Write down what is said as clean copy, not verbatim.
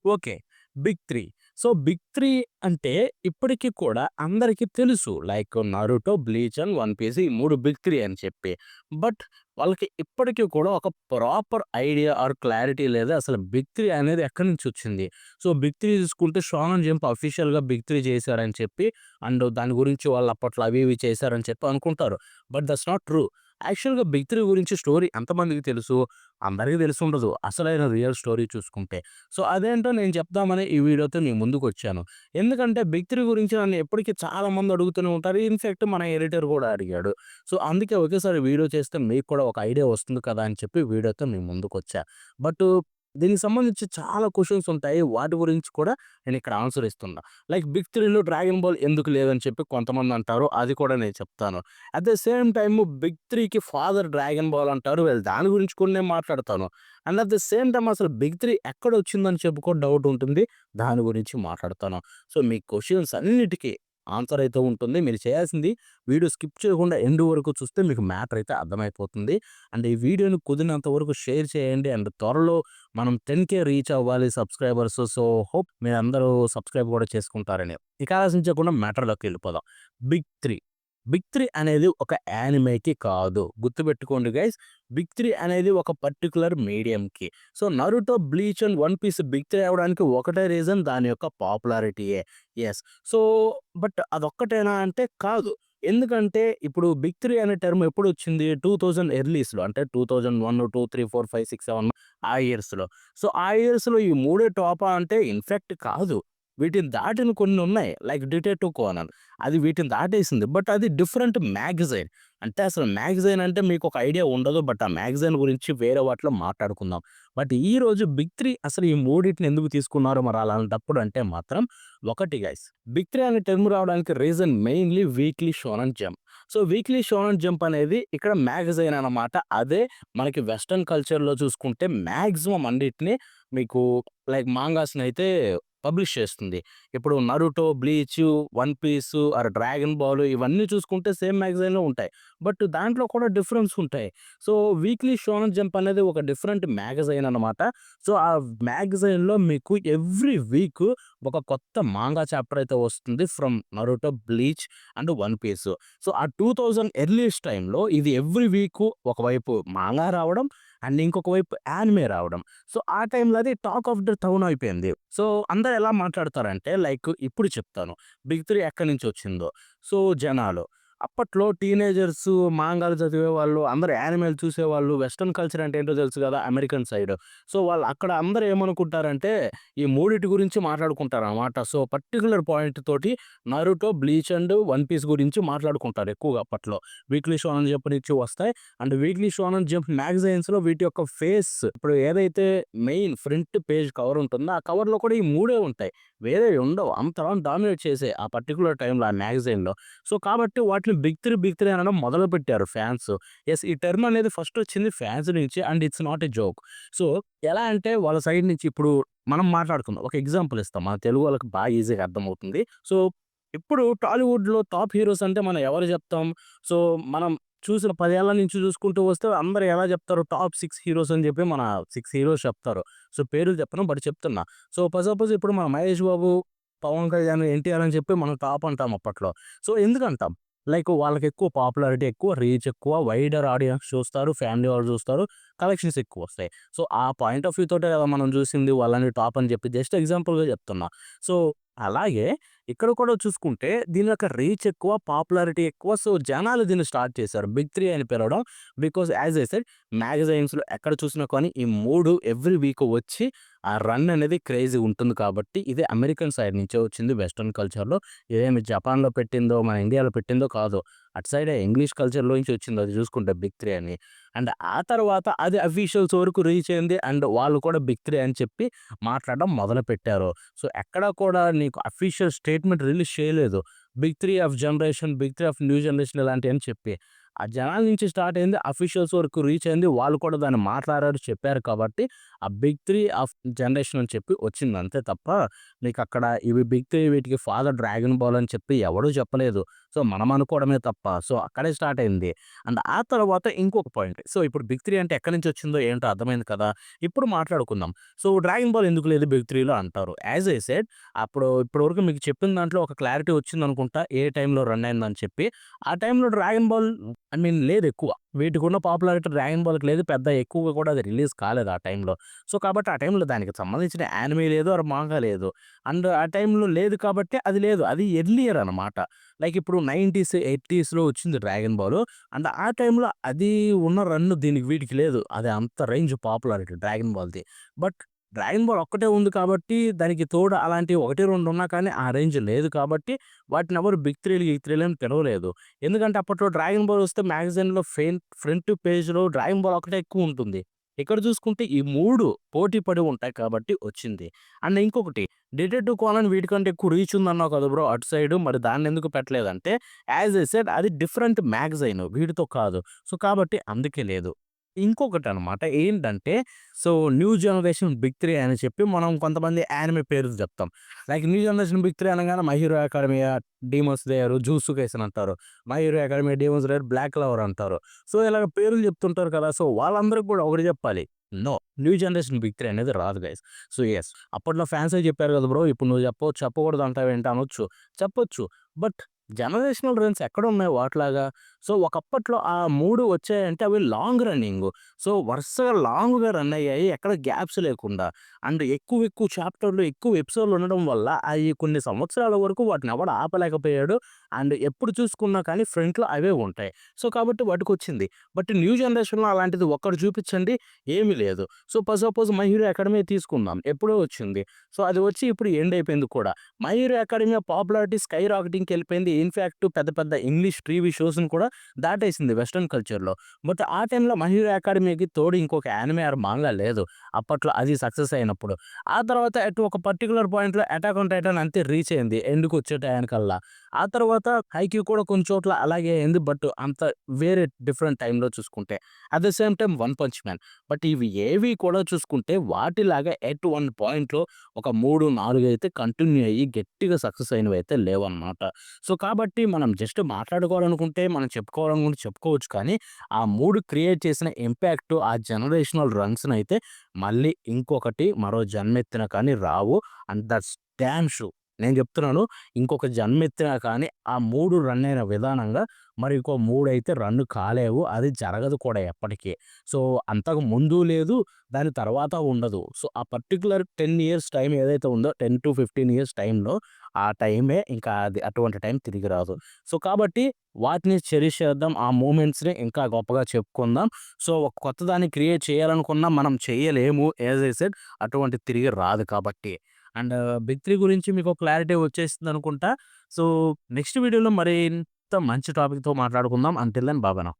Okay. 'Big 3'. So, 'big 3' అంటే ఇప్పటికి కూడా అందరికీ తెలుసు. Like 'Naruto', 'Bleach' and 'One Piece' ఈ 3 బిగ్ 3 అని చెప్పి. బట్ వాళ్ళకి ఇప్పటికి కూడా ఒక ప్రాపర్ ఐడియా ఆర్ క్లారిటీ లేదు. అసలు 'బిగ్ 3' అనేది ఎక్కడి నుంచొచ్చింది. సో, 'బిగ్ 3' తీసుకుంటే 'షోనెన్ జంప్' అఫీషియల్‌గా 'బిగ్ 3' చేశారని చెప్పి అండ్ దాని గురించి వాళ్ళు అప్పట్లో అవి ఇవి చేశారని చెప్పి అనుకుంటారు. But that's not true. యాక్చువల్‌గా 'బిగ్ 3' గురించి స్టోరీ ఎంతమందికి తెలుసు? అందరికి తెలిసుండదు. అసలైన రియల్ స్టోరీ చూసుకుంటే. సో, అదేంటో నేను చెప్దామని ఈ వీడియోతో మీ ముందుకొచ్చాను. ఎందుకంటే 'బిగ్ 3' గురించి నన్ను ఎప్పటికి చాలామంది అడుగుతూనే ఉంటారు. ఇన్‌ఫాక్ట్ మన ఎడిటర్ గూడా అడిగాడు. సో, అందుకే ఒకేసారి వీడియో చేస్తే మీకు కూడా ఒక ఐడియా వస్తుంది కదా అని చెప్పి వీడియోతో మీ ముందుకొచ్చా. బట్ దీనికి సంబంధించి చాలా క్వెషన్స్ ఉంటాయి. వాటి గురించి కూడా నేనిక్కడ ఆన్సర్ ఇస్తున్నా. లైక్ 'బిగ్ 3లో' 'డ్రాగన్ బాల్' ఎందుకు లేదని చెప్పి కొంతమంది అంటారు. అది కూడా నేను చెప్తాను. At the same time 'big 3కి' ఫాదర్ 'డ్రాగన్ బాల్' అంటారు. వెల్ దాని గురించి కూడా నేను మాట్లాడతాను. And at the same time అసలు 'బిగ్ 3' ఎక్కడొచ్చిందని చెప్పి కూడా డౌట్ ఉంటుంది. దాని గురించి మాట్లాడతాను. సో, మీ క్వెషన్స్ అన్నిటికి ఆన్సర్ అయితే ఉంటుంది. మీరు చేయాల్సింది వీడియో స్కిప్ చేయకుండా ఎండ్ వరకు చూస్తే మీకు మ్యాటర్ అయితే అర్థమైపోతుంది. అండ్ ఈ వీడియోని కుదిరినంత వరకు షేర్ చేయండి. అండ్ త్వరలో మనం 10,000 రీచ్ అవ్వాలి సబ్‌స్క్రైబర్స్. సో, హోప్ మీరందరూ సబ్‌స్క్రైబ్ కూడా చేసుకుంటారని. ఇక ఆలోచించకుండా మ్యాటర్‌లోకి వెళ్ళిపోదాం. 'బిగ్ 3'. 'బిగ్ 3' అనేది ఒక యానిమేకి కాదు. గుర్తుపెట్టుకోండి గైస్. 'బిగ్ 3' అనేది ఒక పర్టిక్యులర్ మీడియంకి. So, 'Naruto', 'Bleach' and 'One Piece' 'big 3' అవ్వడానికి ఒకటే రీజన్ దాని యొక్క పాపులారిటీయే. యెస్. సో, బట్ అదొక్కటేనా అంటే కాదు. ఎందుకంటే ఇప్పుడు 'బిగ్ 3' అనే టర్మ్ ఎప్పుడొచ్చింది? 2000 ఎర్లీస్‌లో అంటే 2001, 2, 3, 4, 5, 6, 7 ఆ ఇయర్స్‌లో. సో, ఆ ఇయర్స్‌లో ఈ మూడే టాపా అంటే ఇన్‌ఫాక్ట్ కాదు. వీటిని దాటిన కొన్నున్నాయి. లైక్ 'డిటెక్టివ్ కోనన్' అది వీటిని దాటేసింది. బట్ అది డిఫరెంట్ మ్యాగజైన్. అంటే అసలు మ్యాగజైన్ అంటే మీకొక ఐడియా ఉండదు. బట్ ఆ మ్యాగజైన్ గురించి వేరే వాటిలో మాట్లాడుకుందాం. బట్ ఈరోజు 'బిగ్ 3' అసలు ఈ మూడిటిని ఎందుకు తీసుకున్నారు మరి అలాంటప్పుడు అంటే మాత్రం ఒకటి గైస్ 'బిగ్ 3' అనే టర్మ్ రావడానికి reason mainly 'weekly Shonen jump'. So, 'weekly Shonen jump' అనేది ఇక్కడ మ్యాగజైన్ అన్నమాట. అదే మనకి వెస్టర్న్ కల్చర్‌లో చూసుకుంటే మాక్సిమం అన్నిటిని మీకు లైక్ మాంగాస్‌నైతే పబ్లిష్ చేస్తుంది. ఇప్పుడు 'Naruto', 'Bleach', 'One Piece' or 'Dragon Ball' ఇవన్నీ చూసుకుంటే సేమ్ మ్యాగజైన్‌లో ఉంటాయి. బట్ దాంట్లో కూడా డిఫరెన్స్ ఉంటాయి. సో, 'వీక్లీ షోనెన్ జంప్' అనేది ఒక డిఫరెంట్ మ్యాగజైన్ అన్నమాట. సో, ఆ మ్యాగజైన్‌లో మీకు ఎవ్రీ వీక్ ఒక కొత్త మాంగా చాప్టర్ అయితే వస్తుంది from 'Naruto', 'Bleach' and 'One Piece.' So, ఆ 2000 ఎర్లీస్ట్ టైమ్‌లో ఇది ఎవ్రీ వీకు ఒకవైపు మాంగా రావడం అండ్ ఇంకొక వైపు యానిమే రావడం. సో, ఆ టైంలో అది టాక్ ఆఫ్ ద టౌన్ అయిపోయింది. సో, అందరూ ఎలా మాట్లాడతారంటే లైక్ ఇప్పుడు చెప్తాను. 'బిగ్ 3' ఎక్కడి నుంచొచ్చిందో. సో, జనాలు అప్పట్లో టీనేజర్సు మాంగాలు చదివేవాళ్ళు, అందరూ యానిమేలు చూసేవాళ్ళు. వెస్టర్న్ కల్చర్ అంటే ఏంటో తెలుసు గదా! American side. సో, వాళ్ళు అక్కడ అందరూ ఏమనుకుంటారంటే ఈ మూడిటి గురించి మాట్లాడుకుంటారనమాట. సో, పర్టిక్యులర్ పాయింట్ తోటి 'Naruto', 'Bleach' and 'One Piece' గురించి మాట్లాడుకుంటారు ఎక్కువగా అప్పట్లో. 'వీక్లీ షోనెన్ జంప్' నుంచి వస్తాయి. అండ్ 'వీక్లీ షోనెన్ జంప్' మ్యాగజైన్స్‌లో వీటి యొక్క ఫేస్ ఇప్పుడు ఏదైతే మెయిన్ ఫ్రంట్ పేజ్ కవర్ ఉంటుందో, ఆ కవర్‌లో కూడా ఈ మూడే ఉంటాయి. వేరేవి ఉండవు. అంతలా డామినేట్ చేసాయి ఆ పర్టిక్యులర్ టైమ్‌లో ఆ మ్యాగజైన్‌లో. సో, కాబట్టి వాటిని 'బిగ్ 3, బిగ్ 3' అనడం మొదలుపెట్టారు ఫాన్స్. యెస్. ఈ టర్మ్ అనేది ఫస్ట్ వచ్చింది ఫాన్స్ నుంచి and it's not a joke. So, ఎలా అంటే వాళ్ళ సైడ్ నుంచి ఇప్పుడు మనం మాట్లాడుకుందాం. ఒక ఎగ్జాంపుల్ ఇస్తాం. మన తెలుగు వాళ్ళకి బాగా ఈజీగా అర్థమవుతుంది. సో, ఇప్పుడు టాలీవుడ్‌లో టాప్ హీరోస్ అంటే మనం ఎవరు చెప్తాం? సో, మనం చూసిన 10 ఏళ్ల నుంచి చూసుకుంటూ వస్తే అందరూ ఎలా చెప్తారు? టాప్ 6 హీరోస్ అని చెప్పి మన 6 హీరోస్ చెప్తారు. సో, పేర్లు చెప్పను బట్ చెప్తున్నా. సో, సపోజ్ ఇప్పుడు మన 'మహేష్ బాబు', 'పవన్ కళ్యాణ్', 'ఎన్టీఆర్' అని చెప్పి మనం టాప్ అంటాం అప్పట్లో. సో, ఎందుకంటాం? లైక్ వాళ్ళకి ఎక్కువ పాపులారిటీ ఎక్కువ, రీచ్ ఎక్కువ, వైడర్ ఆడియన్స్ చూస్తారు, ఫ్యామిలీ వాళ్ళు చూస్తారు, కలెక్షన్స్ ఎక్కువొస్తాయి. సో, ఆ పాయింట్ ఆఫ్ వ్యూ తోటే కదా మనం చూసింది వాళ్ళని టాప్ అని చెప్పి జస్ట్ ఎగ్జాంపుల్‌గా చెప్తున్నా. సో, అలాగే ఇక్కడ కూడా చూసుకుంటే దీని యొక్క రీచ్ ఎక్కువ, పాపులారిటీ ఎక్కువ. సో, జనాలు దీన్ని స్టార్ట్ చేశారు. 'బిగ్ 3' అని పిలవడం. బికాజ్ యాజ్ ఐ సెడ్ మ్యాగజైన్స్‌లో ఎక్కడ చూసినా కానీ ఈ 3 ఎవ్రీ వీక్ వచ్చి ఆ రన్ అనేది క్రేజీ ఉంటుంది కాబట్టి ఇది అమెరికన్ సైడ్ నుంచే వచ్చింది వెస్టర్న్ కల్చర్‌లో. ఇదేమి జపాన్‌లో పెట్టిందో, మన ఇండియాలో పెట్టిందో కాదు. అటు సైడే ఇంగ్లీష్ కల్చర్‌లో నుంచి వచ్చింది అది చూసుకుంటే 'బిగ్ 3' అని. అండ్ ఆ తర్వాత అది అఫీషియల్స్ వరకు రీచ్ అయింది. అండ్ వాళ్ళు కూడా 'బిగ్ 3' అని చెప్పి మాట్లాడడం మొదలుపెట్టారు. సో, ఎక్కడా కూడా నీకు అఫీషియల్ స్టేట్మెంట్ రిలీజ్ చేయలేదు. 'Big 3 of generation', 'big 3 of new generation' ఇలాంటియని చెప్పి. ఆ జనాల నుంచి స్టార్ట్ అయింది. అఫీషియల్స్ వరకు రీచ్ అయింది. వాళ్ళు కూడా దాన్ని మాట్లాడారు, చెప్పారు కాబట్టి ఆ బిగ్ 3 ఆఫ్ జనరేషన్ అని చెప్పి వచ్చింది. అంతే తప్ప నీకక్కడ ఇవి బిగ్ 3 వీటికి ఫాదర్ 'డ్రాగన్ బాల్' అని చెప్పి ఎవడు చెప్పలేదు. సో, మనం అనుకోవడమే తప్ప. సో, అక్కడే స్టార్ట్ అయింది. అండ్ ఆ తర్వాత ఇంకొక పాయింట్. సో, ఇప్పుడు బిగ్ 3 అంటే ఎక్కడి నుంచి వచ్చిందో ఏంటో అర్థమైంది కదా! ఇప్పుడు మాట్లాడుకుందాం. సో, 'డ్రాగన్ బాల్' ఎందుకు లేదు బిగ్ 3లో అంటారు. యాజ్ ఐ సెడ్ ఇప్పటి వరకు మీకు చెప్పిన దాంట్లో ఒక క్లారిటీ వచ్చిందనుకుంటా. ఏ టైంలో రన్ అయిందని చెప్పి. ఆ టైంలో 'డ్రాగన్ బాల్' ఐ మీన్ లేదెక్కువ. వీటికున్న పాపులారిటీ 'డ్రాగన్ బాల్‌కి' లేదు. పెద్ద ఎక్కువగా కూడా అది రిలీజ్ కాలేదు ఆ టైంలో. సో, కాబట్టి ఆ టైంలో దానికి సంబంధించిన యానిమే లేదు ఆర్ మాంగా లేదు. అండ్ ఆ టైంలో లేదు కాబట్టి అది లేదు. అది ఎర్లియర్ అనమాట. లైక్ ఇప్పుడు 90స్, 80స్‌లో వచ్చింది 'డ్రాగన్ బాల్'. అండ్ ఆ టైంలో అది ఉన్న రన్ దీనికి వీటికి లేదు. అది అంత రేంజ్ పాపులారిటీ 'డ్రాగన్ బాల్‌ది'. బట్ 'డ్రాగన్ బాల్' ఒక్కటే ఉంది కాబట్టి దానికి తోడు అలాంటివి 1, 2 ఉన్నా కానీ ఆ రేంజ్ లేదు కాబట్టి వాటినెవరు బిగ్ 3లు, గిగ్ 3లు అని పిలవలేదు. ఎందుకంటే అప్పట్లో 'డ్రాగన్ బాల్' వస్తే మ్యాగజైన్‌లో ఫ్రంట్ పేజ్‌లో 'డ్రాగన్ బాల్' ఒకటే ఎక్కువుంటుంది. ఇక్కడ చూసుకుంటే ఈ 3 పోటీ పడి ఉంటాయి కాబట్టి వచ్చింది. అండ్ ఇంకొకటి 'డిటెక్టివ్ కోనన్' వీటికంటే ఎక్కువ రీచ్ ఉందన్నావు కదా బ్రో అటు సైడు మరి దాన్నెందుకు పెట్టలేదంటే యాజ్ ఐ సెడ్ అది డిఫరెంట్ మ్యాగజైన్ వీటితో కాదు. సో, కాబట్టి అందుకే లేదు. ఇంకొకటనమాట ఏంటంటే న్యూ జనరేషన్ బిగ్ 3 అని చెప్పి మనం కొంతమంది యానిమే పేర్లు చెప్తాం. లైక్ న్యూ జనరేషన్ బిగ్ 3 అనగానే 'My Hero Academia', 'Demon Slayer', 'Jujutsu Kaisen' అంటారు. 'My Hero Academia', 'Demon Slayer', 'Black Clover' అంటారు. సో, ఇలాగ పేర్లు చెప్తుంటారు కదా! సో, వాళ్ళందరికి కూడా ఒకటి చెప్పాలి. నో. న్యూ జనరేషన్ బిగ్ 3 అనేది రాదు గైస్. So, yes. అప్పట్లో ఫ్యాన్సే చెప్పారు కదా బ్రో! ఇప్పుడు నువ్వు చెప్పకూడదు అంటావేంటి అనొచ్చు. చెప్పొచ్చు. బట్ జనరేషనల్ రన్స్ ఎక్కడున్నాయి వాటిలాగా? సో, ఒకప్పట్లో ఆ 3 వచ్చాయంటే అవి లాంగ్ రన్నింగు. సో, వరుసగా లాంగ్‌గా రన్ అయ్యాయి. ఎక్కడ గ్యాప్స్ లేకుండా. అండ్ ఎక్కువ చాప్టర్‌లు, ఎక్కువ ఎపిసోడ్‌లు ఉండడం వల్ల అయి కొన్ని సంవత్సరాల వరకు వాటినెవడు ఆపలేకపోయాడు. అండ్ ఎప్పుడు చూసుకున్నా కానీ ఫ్రంట్‌లో అవే ఉంటాయి. సో, కాబట్టి వాటికొచ్చింది. బట్ న్యూ జనరేషన్‌లో అలాంటిది ఒక్కటి చూపించండి ఏమీ లేదు. So, suppose 'my hero academy' తీసుకుందాం. ఎప్పుడో వచ్చింది. సో, అది వచ్చి ఇప్పుడు ఎండ్ అయిపోయింది కూడా. 'My Hero Academia' popularity sky రాకెటింగ్‌కెళ్ళిపోయింది. ఇన్‌ఫాక్ట్ పెద్ద పెద్ద ఇంగ్లీష్ టీవీ షోస్‌ని కూడా దాటేసింది వెస్టర్న్ కల్చర్‌లో. బట్ ఆ టైంలో 'మై హీరో అకాడమీకి' తోడు ఇంకొక యానిమే ఆర్ మాంగా లేదు. అప్పట్లో అది సక్సెస్ అయినప్పుడు. ఆ తర్వాత అటు ఒక పర్టిక్యులర్ పాయింట్‌లో 'అటాక్ ఆన్ టైటాన్' అంతే రీచ్ అయింది ఎండ్‌కొచ్చే టయానికల్లా. ఆ తర్వాత 'హైక్యూ' కూడా కొన్ని చోట్ల అలాగే అయింది. బట్ అంత వేరే డిఫరెంట్ టైమ్‌లో చూసుకుంటే. At the same time 'one punch man'. But ఇవి ఏవి కూడా చూసుకుంటే వాటిలాగా ఎట్ వన్ పాయింట్‌లో ఒక 3, 4 అయితే కంటిన్యూ అయ్యి గట్టిగా సక్సెస్ అయినవైతే లేవన్నమాట. సో, కాబట్టి మనం జస్ట్ మాట్లాడుకోవాలనుకుంటే మనం చెప్పుకోవాలనుకుంటే చెప్పుకోవచ్చు కానీ, ఆ 3 క్రియేట్ చేసిన ఇంపాక్ట్ ఆ జనరేషనల్ రన్స్‌నయితే మళ్ళీ ఇంకొకటి మరో జన్మెత్తిన కానీ రావు. And that's damn sure. నేను చెప్తున్నాను. ఇంకొక జన్మెత్తినా కానీ ఆ 3 రన్ అయిన విధానంగా మరి ఇంకో 3 అయితే రన్ కాలేవు. అది జరగదు కూడా ఎప్పటికి. సో, అంతకు ముందు లేదు. దాని తర్వాత ఉండదు. సో, ఆ పర్టిక్యులర్ 10 ఇయర్స్ టైమ్ ఏదైతే ఉందో 10-15 ఇయర్స్ టైమ్‌లో ఆ టైమే ఇంకా అది అటువంటి టైం తిరిగి రాదు. సో, కాబట్టి వాటిని చెరిష్ చేద్దాం. ఆ మూమెంట్స్‌ని ఇంకా గొప్పగా చెప్పుకుందాం. సో, ఒక కొత్తదాన్ని క్రియేట్ చేయాలనుకున్నా మనం చేయలేము. యాజ్ ఐ సెడ్ అటువంటిది తిరిగి రాదు కాబట్టి. అండ్ బిగ్ 3 గురించి మీకు క్లారిటీ వచ్చేసిందనుకుంటా. సో, నెక్స్ట్ వీడియోలో మరింత మంచి టాపిక్‌తో మాట్లాడుకుందాం. Until then bye bye now.